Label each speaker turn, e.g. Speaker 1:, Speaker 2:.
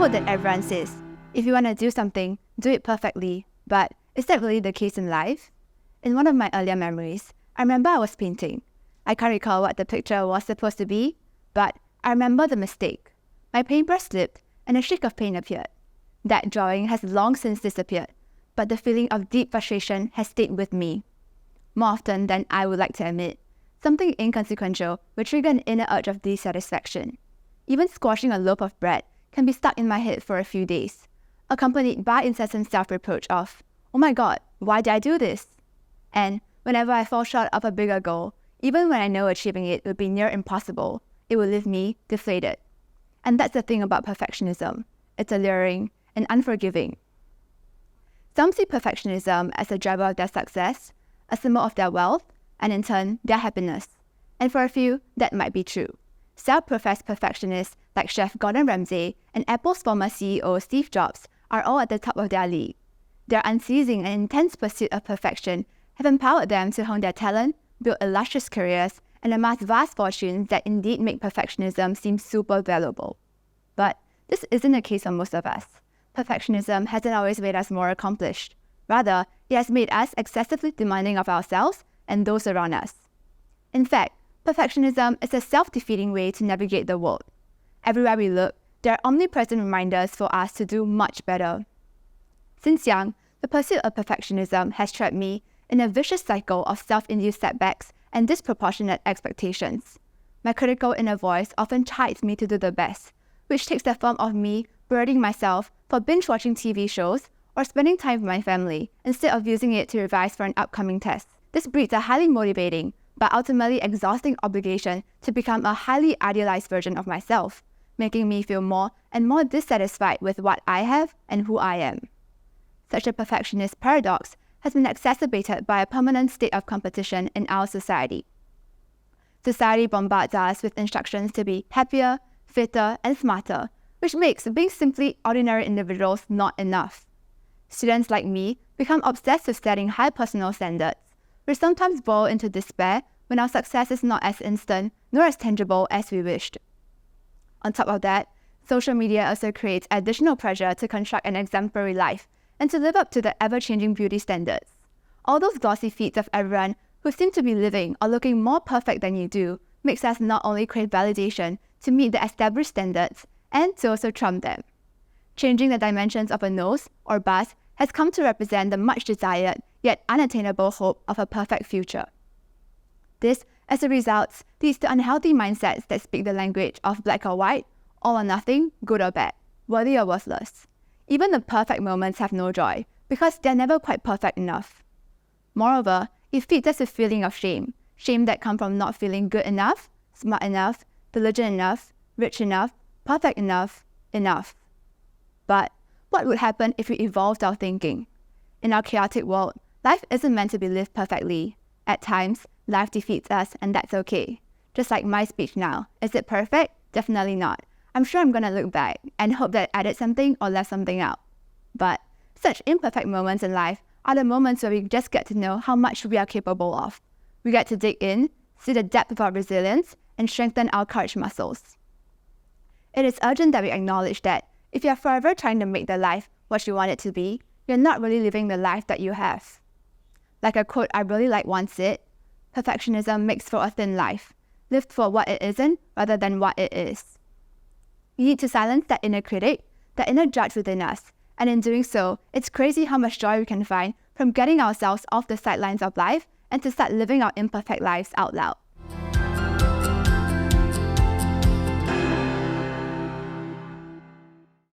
Speaker 1: quote that everyone says, if you want to do something, do it perfectly. But is that really the case in life? In one of my earlier memories, I remember I was painting. I can't recall what the picture was supposed to be, but I remember the mistake. My paintbrush slipped and a streak of paint appeared. That drawing has long since disappeared, but the feeling of deep frustration has stayed with me. More often than I would like to admit, something inconsequential will trigger an inner urge of dissatisfaction. Even squashing a loaf of bread can be stuck in my head for a few days, accompanied by incessant self-reproach of, oh my god, why did I do this? And whenever I fall short of a bigger goal, even when I know achieving it would be near impossible, it will leave me deflated. And that's the thing about perfectionism. It's alluring and unforgiving. Some see perfectionism as a driver of their success, a symbol of their wealth, and in turn, their happiness. And for a few, that might be true. Self-professed perfectionists like Chef Gordon Ramsay and Apple's former CEO Steve Jobs are all at the top of their league. Their unceasing and intense pursuit of perfection have empowered them to hone their talent, build illustrious careers, and amass vast fortunes that indeed make perfectionism seem super valuable. But this isn't the case for most of us. Perfectionism hasn't always made us more accomplished. Rather, it has made us excessively demanding of ourselves and those around us. In fact, perfectionism is a self-defeating way to navigate the world. Everywhere we look, there are omnipresent reminders for us to do much better. Since young, the pursuit of perfectionism has trapped me in a vicious cycle of self-induced setbacks and disproportionate expectations. My critical inner voice often chides me to do the best, which takes the form of me berating myself for binge-watching TV shows or spending time with my family instead of using it to revise for an upcoming test. This breeds a highly motivating, but ultimately exhausting obligation to become a highly idealized version of myself, making me feel more and more dissatisfied with what I have and who I am. Such a perfectionist paradox has been exacerbated by a permanent state of competition in our society. Society bombards us with instructions to be happier, fitter, and smarter, which makes being simply ordinary individuals not enough. Students like me become obsessed with setting high personal standards, which sometimes boil into despair when our success is not as instant nor as tangible as we wished. On top of that, social media also creates additional pressure to construct an exemplary life and to live up to the ever-changing beauty standards. All those glossy feeds of everyone who seem to be living or looking more perfect than you do makes us not only crave validation to meet the established standards and to also trump them. Changing the dimensions of a nose or bust has come to represent the much desired yet unattainable hope of a perfect future. This, as a result, leads to unhealthy mindsets that speak the language of black or white, all or nothing, good or bad, worthy or worthless. Even the perfect moments have no joy, because they're never quite perfect enough. Moreover, it feeds us a feeling of shame that comes from not feeling good enough, smart enough, diligent enough, rich enough, perfect enough. But what would happen if we evolved our thinking? In our chaotic world, life isn't meant to be lived perfectly. At times, life defeats us, and that's okay. Just like my speech now. Is it perfect? Definitely not. I'm sure I'm going to look back and hope that I added something or left something out. But such imperfect moments in life are the moments where we just get to know how much we are capable of. We get to dig in, see the depth of our resilience, and strengthen our courage muscles. It is urgent that we acknowledge that if you're forever trying to make the life what you want it to be, you're not really living the life that you have. Like a quote I really like once said, perfectionism makes for a thin life, lived for what it isn't rather than what it is. We need to silence that inner critic, that inner judge within us, and in doing so, it's crazy how much joy we can find from getting ourselves off the sidelines of life and to start living our imperfect lives out loud.